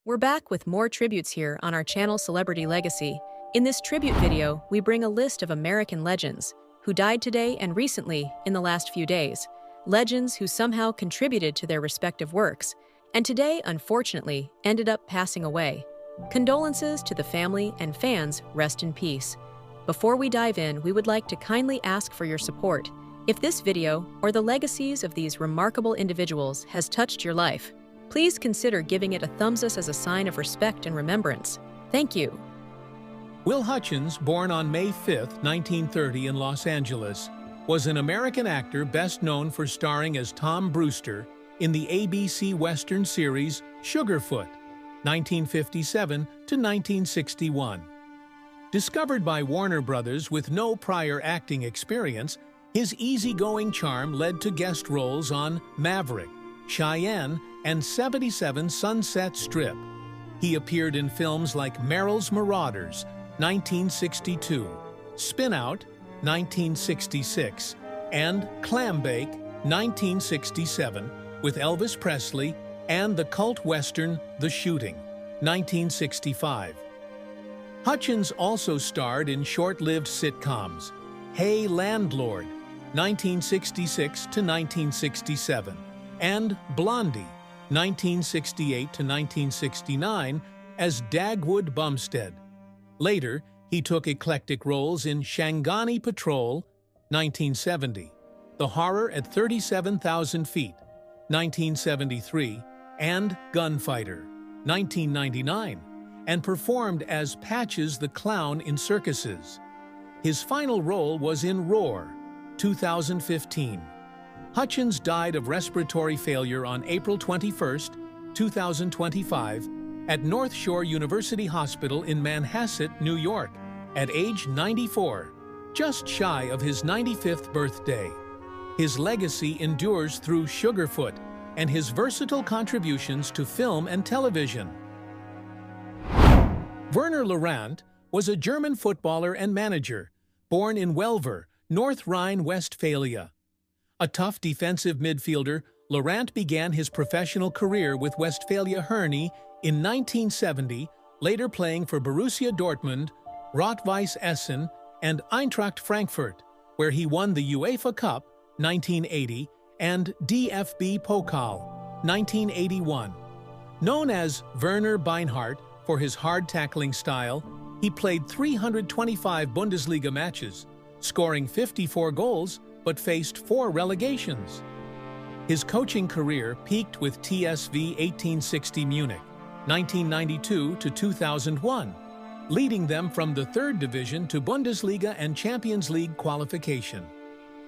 We're back with more tributes here on our channel Celebrity Legacy. In this tribute video, we bring a list of American legends who died today and recently in the last few days. Legends who somehow contributed to their respective works, and today, unfortunately, ended up passing away. Condolences to the family and fans, rest in peace. Before we dive in, we would like to kindly ask for your support. If this video or the legacies of these remarkable individuals has touched your life, please consider giving it a thumbs up as a sign of respect and remembrance. Thank you. Will Hutchins, born on May 5, 1930 in Los Angeles, was an American actor best known for starring as Tom Brewster in the ABC Western series Sugarfoot, 1957 to 1961. Discovered by Warner Brothers with no prior acting experience, his easygoing charm led to guest roles on Maverick, Cheyenne, and 77 Sunset Strip. He appeared in films like Merrill's Marauders, 1962, Spin Out, 1966, and Clambake, 1967, with Elvis Presley, and the cult western The Shooting, 1965. Hutchins also starred in short-lived sitcoms Hey Landlord, 1966 to 1967, and Blondie, 1968 to 1969, as Dagwood Bumstead. Later, he took eclectic roles in Shangani Patrol, 1970, The Horror at 37,000 Feet, 1973, and Gunfighter, 1999, and performed as Patches the Clown in circuses. His final role was in Roar, 2015. Hutchins died of respiratory failure on April 21, 2025, at North Shore University Hospital in Manhasset, New York, at age 94, just shy of his 95th birthday. His legacy endures through Sugarfoot and his versatile contributions to film and television. Werner Laurent was a German footballer and manager, born in Welver, North Rhine-Westphalia. A tough defensive midfielder, Laurent began his professional career with Westphalia Herne in 1970, later playing for Borussia Dortmund, Rot-Weiss Essen, and Eintracht Frankfurt, where he won the UEFA Cup 1980 and DFB Pokal 1981. Known as Werner Beinhardt for his hard-tackling style, he played 325 Bundesliga matches, scoring 54 goals but faced 4 relegations. His coaching career peaked with TSV 1860 Munich, 1992 to 2001, leading them from the 3rd Division to Bundesliga and Champions League qualification.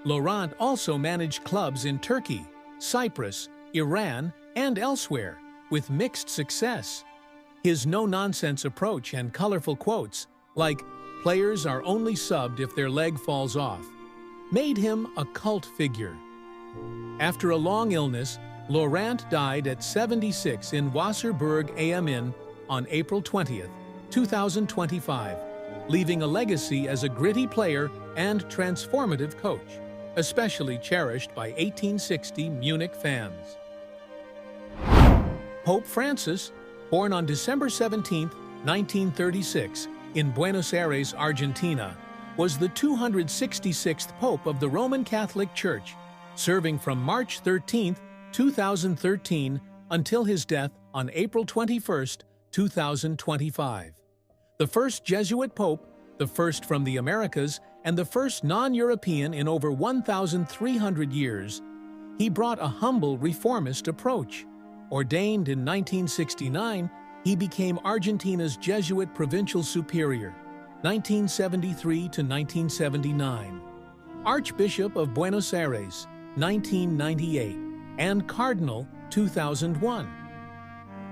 Laurent also managed clubs in Turkey, Cyprus, Iran, and elsewhere, with mixed success. His no-nonsense approach and colorful quotes, like "players are only subbed if their leg falls off," made him a cult figure. After a long illness, Laurent died at 76 in Wasserburg am Inn on April 20, 2025, leaving a legacy as a gritty player and transformative coach, especially cherished by 1860 Munich fans. Pope Francis, born on December 17, 1936, in Buenos Aires, Argentina, was the 266th Pope of the Roman Catholic Church, serving from March 13, 2013, until his death on April 21, 2025. The first Jesuit Pope, the first from the Americas, and the first non-European in over 1,300 years, he brought a humble reformist approach. Ordained in 1969, he became Argentina's Jesuit Provincial Superior, 1973 to 1979, Archbishop of Buenos Aires, 1998, and Cardinal, 2001.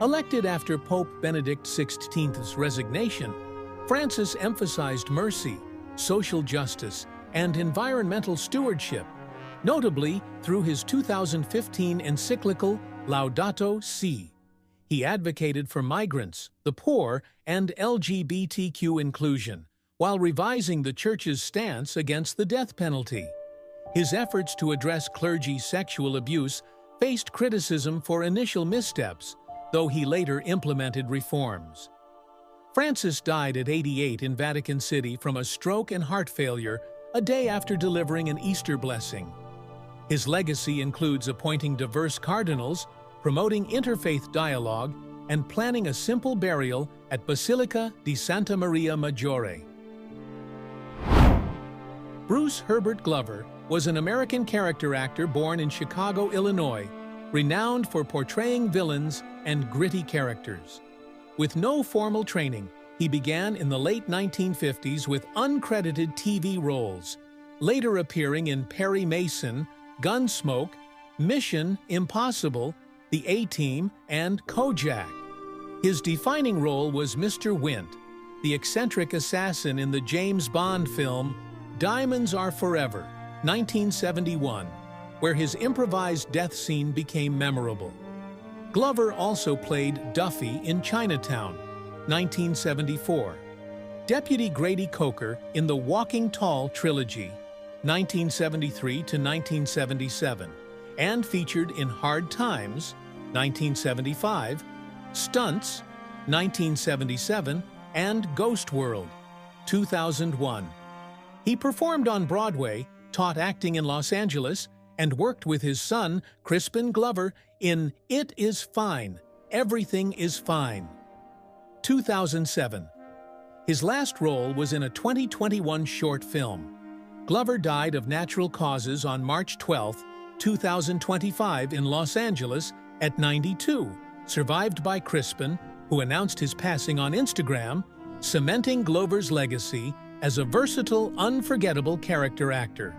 Elected after Pope Benedict XVI's resignation, Francis emphasized mercy, social justice, and environmental stewardship, notably through his 2015 encyclical Laudato Si. He advocated for migrants, the poor, and LGBTQ inclusion, while revising the Church's stance against the death penalty. His efforts to address clergy sexual abuse faced criticism for initial missteps, though he later implemented reforms. Francis died at 88 in Vatican City from a stroke and heart failure a day after delivering an Easter blessing. His legacy includes appointing diverse cardinals, promoting interfaith dialogue, and planning a simple burial at Basilica di Santa Maria Maggiore. Bruce Herbert Glover was an American character actor born in Chicago, Illinois, renowned for portraying villains and gritty characters. With no formal training, he began in the late 1950s with uncredited TV roles, later appearing in Perry Mason, Gunsmoke, Mission Impossible, The A-Team, and Kojak. His defining role was Mr. Wint, the eccentric assassin in the James Bond film Diamonds Are Forever, 1971, where his improvised death scene became memorable. Glover also played Duffy in Chinatown, 1974, Deputy Grady Coker in the Walking Tall trilogy, 1973 to 1977, and featured in Hard Times, 1975, Stunts, 1977, and Ghost World, 2001. He performed on Broadway, taught acting in Los Angeles, and worked with his son, Crispin Glover, in It Is Fine, Everything Is Fine, 2007. His last role was in a 2021 short film. Glover died of natural causes on March 12, 2025 in Los Angeles at 92, survived by Crispin, who announced his passing on Instagram, cementing Glover's legacy as a versatile, unforgettable character actor.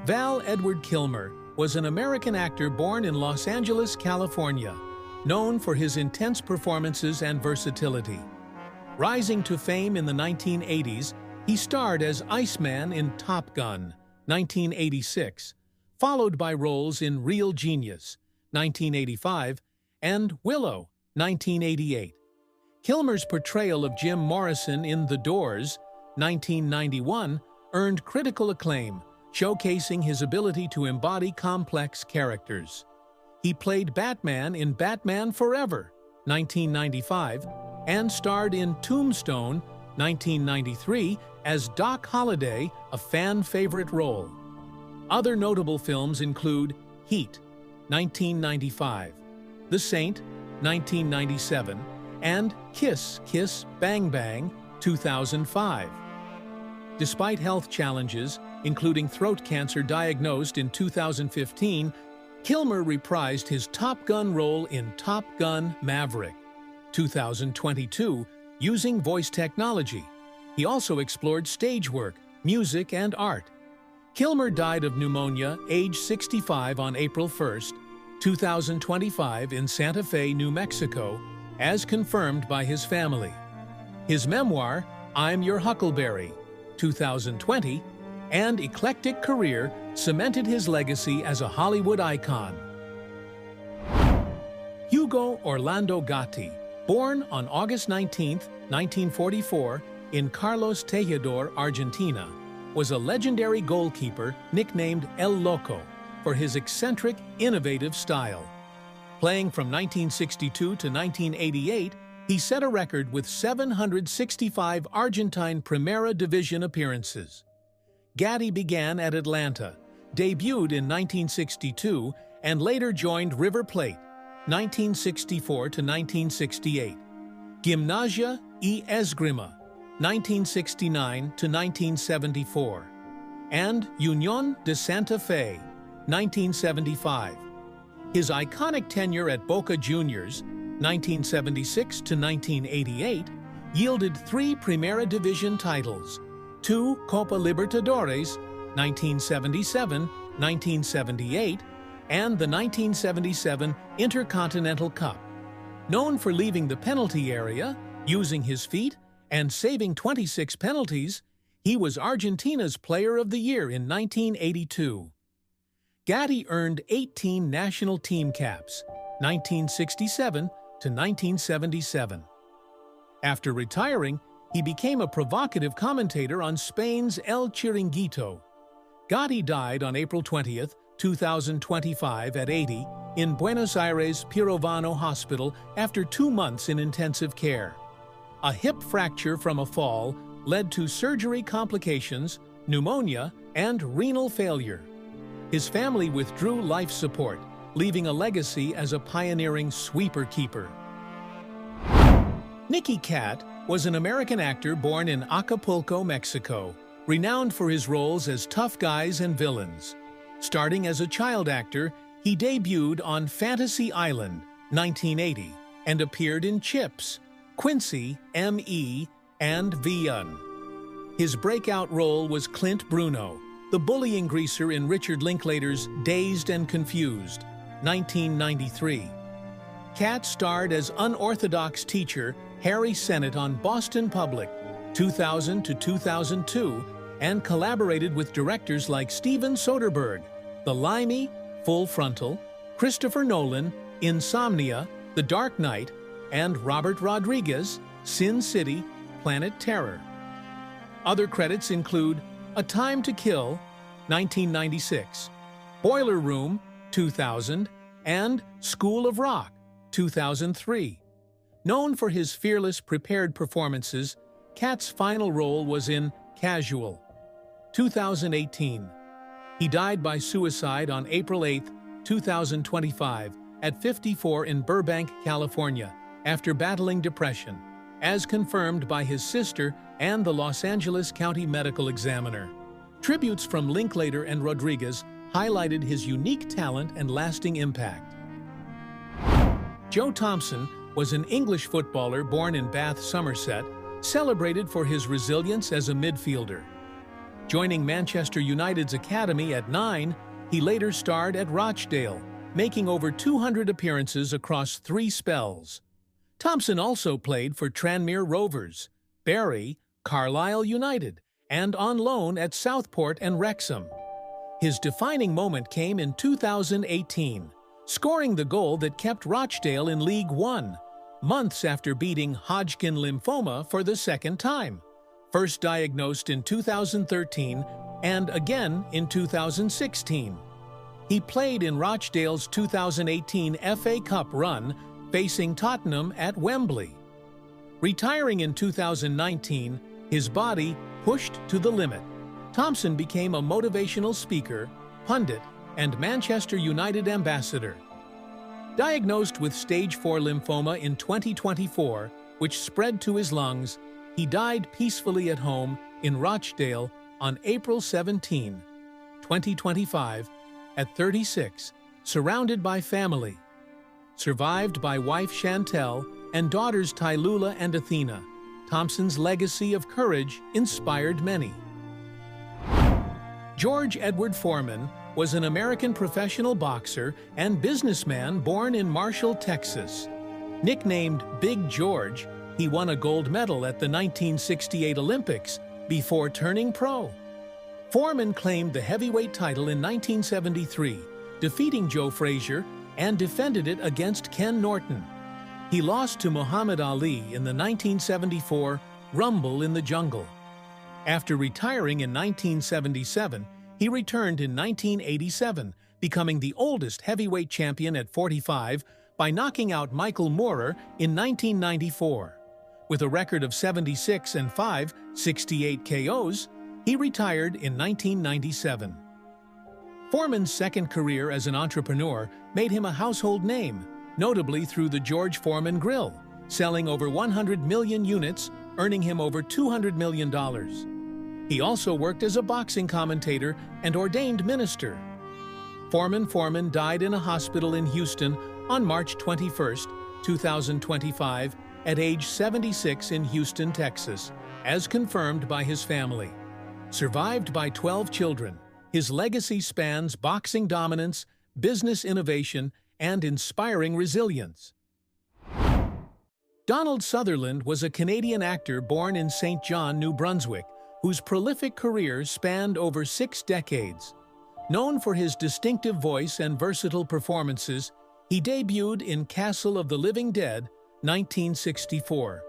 Val Edward Kilmer was an American actor born in Los Angeles, California, known for his intense performances and versatility. Rising to fame in the 1980s, he starred as Iceman in Top Gun, 1986, followed by roles in Real Genius, 1985, and Willow, 1988. Kilmer's portrayal of Jim Morrison in The Doors, 1991, earned critical acclaim, showcasing his ability to embody complex characters. He played Batman in Batman Forever, 1995, and starred in Tombstone, 1993, as Doc Holliday, a fan-favorite role. Other notable films include Heat, 1995, The Saint, 1997, and Kiss, Kiss, Bang Bang, 2005. Despite health challenges, including throat cancer diagnosed in 2015, Kilmer reprised his Top Gun role in Top Gun Maverick, 2022, using voice technology. He also explored stage work, music, and art. Kilmer died of pneumonia, age 65, on April 1, 2025 in Santa Fe, New Mexico, as confirmed by his family. His memoir, I'm Your Huckleberry, 2020, and eclectic career cemented his legacy as a Hollywood icon. Hugo Orlando Gatei, born on August 19, 1944, in Carlos Tejedor, Argentina, was a legendary goalkeeper nicknamed El Loco for his eccentric, innovative style. Playing from 1962 to 1988, he set a record with 765 Argentine Primera Division appearances. Gatei began at Atlanta, debuted in 1962, and later joined River Plate, 1964 to 1968, Gimnasia y Esgrima, 1969 to 1974, and Unión de Santa Fe, 1975. His iconic tenure at Boca Juniors, 1976 to 1988, yielded 3 Primera Division titles, 2 Copa Libertadores, 1977, 1978, and the 1977 Intercontinental Cup. Known for leaving the penalty area, using his feet, and saving 26 penalties, he was Argentina's Player of the Year in 1982. Gatei earned 18 national team caps, 1967 to 1977. After retiring, he became a provocative commentator on Spain's El Chiringuito. Gatei died on April 20, 2025 at 80 in Buenos Aires Pirovano Hospital after 2 months in intensive care. A hip fracture from a fall led to surgery complications, pneumonia, and renal failure. His family withdrew life support, leaving a legacy as a pioneering sweeper-keeper. Nicky Katt was an American actor born in Acapulco, Mexico, renowned for his roles as tough guys and villains. Starting as a child actor, he debuted on Fantasy Island, 1980, and appeared in Chips, Quincy, M.E., and Vian. His breakout role was Clint Bruno, the bullying greaser in Richard Linklater's Dazed and Confused, 1993. Katt starred as unorthodox teacher Harry Sennett on Boston Public, 2000 to 2002, and collaborated with directors like Steven Soderbergh, The Limey, Full Frontal, Christopher Nolan, Insomnia, The Dark Knight, and Robert Rodriguez, Sin City, Planet Terror. Other credits include A Time to Kill, 1996, Boiler Room, 2000, and School of Rock, 2003. Known for his fearless, prepared performances, Katt's final role was in Casual, 2018. He died by suicide on April 8, 2025, at 54 in Burbank, California, after battling depression, as confirmed by his sister and the Los Angeles County Medical Examiner. Tributes from Linklater and Rodriguez highlighted his unique talent and lasting impact. Joe Thompson was an English footballer born in Bath, Somerset, celebrated for his resilience as a midfielder. Joining Manchester United's academy at 9, he later starred at Rochdale, making over 200 appearances across 3 spells. Thompson also played for Tranmere Rovers, Bury, Carlisle United, and on loan at Southport and Wrexham. His defining moment came in 2018, scoring the goal that kept Rochdale in League One, months after beating Hodgkin lymphoma for the second time, first diagnosed in 2013 and again in 2016. He played in Rochdale's 2018 FA Cup run, facing Tottenham at Wembley. Retiring in 2019, his body pushed to the limit. Thompson became a motivational speaker, pundit, and Manchester United ambassador. Diagnosed with stage 4 lymphoma in 2024, which spread to his lungs, he died peacefully at home in Rochdale on April 17, 2025, at 36, surrounded by family. Survived by wife Chantel and daughters Tylula and Athena, Thompson's legacy of courage inspired many. George Edward Foreman was an American professional boxer and businessman born in Marshall, Texas. Nicknamed Big George, he won a gold medal at the 1968 Olympics before turning pro. Foreman claimed the heavyweight title in 1973, defeating Joe Frazier, and defended it against Ken Norton. He lost to Muhammad Ali in the 1974 Rumble in the Jungle. After retiring in 1977, he returned in 1987, becoming the oldest heavyweight champion at 45 by knocking out Michael Moorer in 1994. With a record of 76-5, 68 KOs, he retired in 1997. Foreman's second career as an entrepreneur made him a household name, notably through the George Foreman Grill, selling over 100 million units, earning him over $200 million. He also worked as a boxing commentator and ordained minister. Foreman died in a hospital in Houston on March 21, 2025, at age 76 in Houston, Texas, as confirmed by his family. Survived by 12 children, his legacy spans boxing dominance, business innovation, and inspiring resilience. Donald Sutherland was a Canadian actor born in St. John, New Brunswick, whose prolific career spanned over 6 decades. Known for his distinctive voice and versatile performances, he debuted in Castle of the Living Dead, 1964,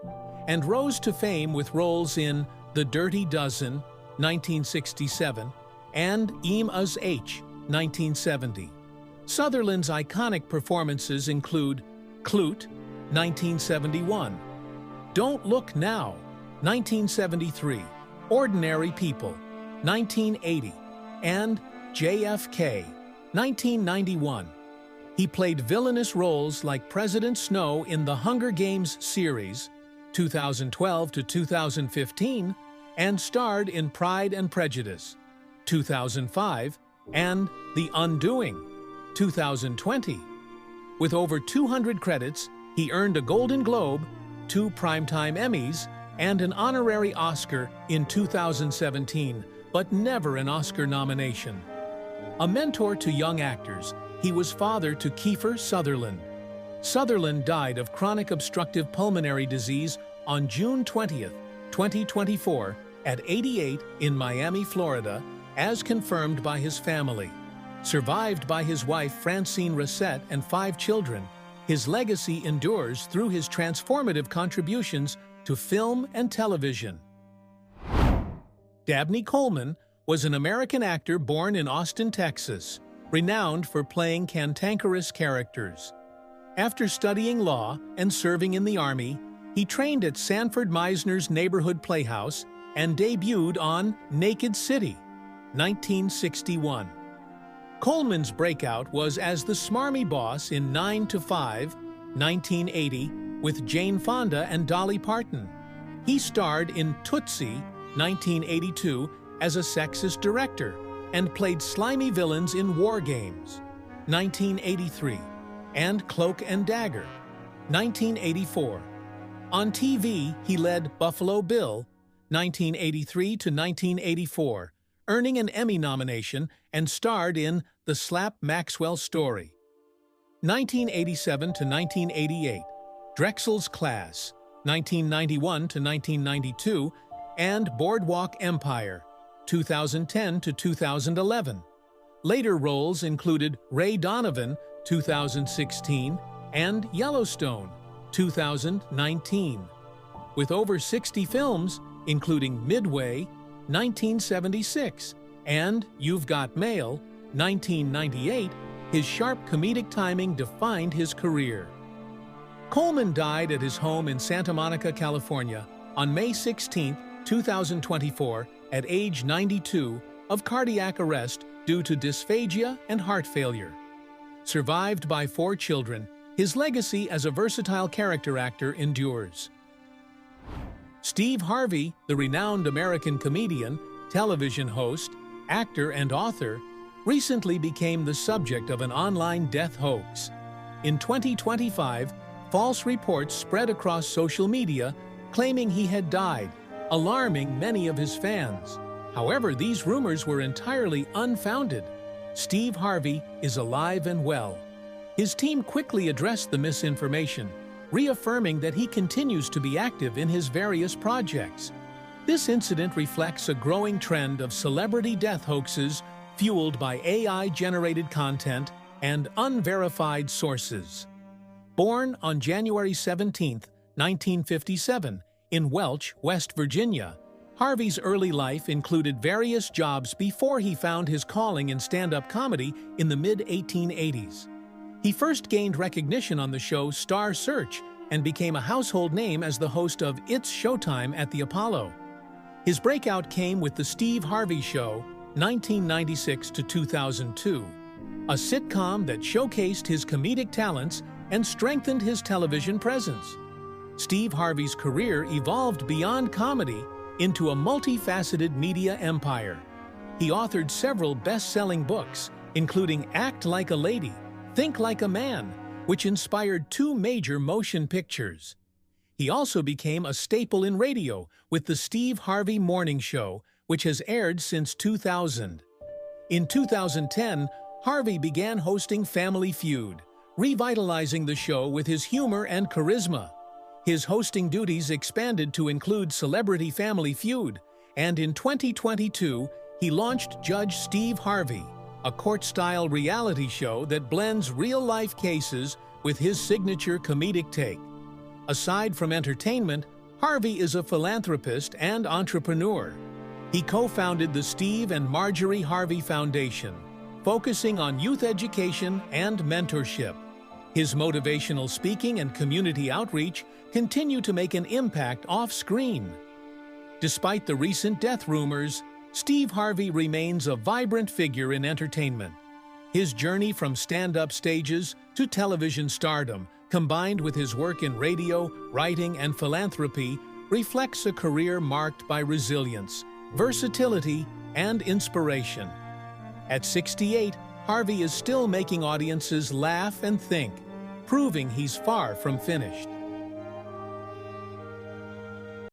and rose to fame with roles in The Dirty Dozen, 1967, and Eam Uz H, 1970. Sutherland's iconic performances include Clute, 1971, Don't Look Now, 1973, Ordinary People, 1980, and JFK, 1991. He played villainous roles like President Snow in the Hunger Games series, 2012 to 2015, and starred in Pride and Prejudice, 2005, and The Undoing, 2020. With over 200 credits, he earned a Golden Globe, 2 Primetime Emmys, and an honorary Oscar in 2017, but never an Oscar nomination. A mentor to young actors, he was father to Kiefer Sutherland. Sutherland died of chronic obstructive pulmonary disease on June 20, 2024, at 88 in Miami, Florida, as confirmed by his family. Survived by his wife Francine Racette and 5 children, his legacy endures through his transformative contributions to film and television. Duane Coleman was an American actor born in Austin, Texas, renowned for playing cantankerous characters. After studying law and serving in the Army, he trained at Sanford Meisner's Neighborhood Playhouse and debuted on Naked City, 1961. Coleman's breakout was as the smarmy boss in 9 to 5, 1980, with Jane Fonda and Dolly Parton. He starred in Tootsie, 1982, as a sexist director, and played slimy villains in War Games, 1983, and Cloak and Dagger, 1984. On TV, he led Buffalo Bill, 1983 to 1984, earning an Emmy nomination, and starred in The Slap Maxwell Story. 1987 to 1988, Drexel's Class, 1991 to 1992, and Boardwalk Empire, 2010 to 2011. Later roles included Ray Donovan, 2016, and Yellowstone, 2019. With over 60 films, including Midway, 1976, and You've Got Mail, 1998, his sharp comedic timing defined his career. Coleman died at his home in Santa Monica, California, on May 16, 2024, at age 92, of cardiac arrest due to dysphagia and heart failure. Survived by 4 children, his legacy as a versatile character actor endures. Steve Harvey, the renowned American comedian, television host, actor, and author, recently became the subject of an online death hoax. In 2025, false reports spread across social media claiming he had died, alarming many of his fans. However, these rumors were entirely unfounded. Steve Harvey is alive and well. His team quickly addressed the misinformation, reaffirming that he continues to be active in his various projects. This incident reflects a growing trend of celebrity death hoaxes fueled by AI-generated content and unverified sources. Born on January 17, 1957, in Welch, West Virginia, Harvey's early life included various jobs before he found his calling in stand-up comedy in the mid-1880s. He first gained recognition on the show Star Search and became a household name as the host of It's Showtime at the Apollo. His breakout came with The Steve Harvey Show, 1996 to 2002, a sitcom that showcased his comedic talents and strengthened his television presence. Steve Harvey's career evolved beyond comedy into a multifaceted media empire. He authored several best-selling books, including Act Like a Lady, Think Like a Man, which inspired 2 major motion pictures. He also became a staple in radio with The Steve Harvey Morning Show, which has aired since 2000. In 2010, Harvey began hosting Family Feud, revitalizing the show with his humor and charisma. His hosting duties expanded to include Celebrity Family Feud, and in 2022, he launched Judge Steve Harvey, a court-style reality show that blends real-life cases with his signature comedic take. Aside from entertainment, Harvey is a philanthropist and entrepreneur. He co-founded the Steve and Marjorie Harvey Foundation, focusing on youth education and mentorship. His motivational speaking and community outreach continue to make an impact off-screen. Despite the recent death rumors, Steve Harvey remains a vibrant figure in entertainment. His journey from stand-up stages to television stardom, combined with his work in radio, writing, and philanthropy, reflects a career marked by resilience, versatility, and inspiration. At 68, Harvey is still making audiences laugh and think, proving he's far from finished.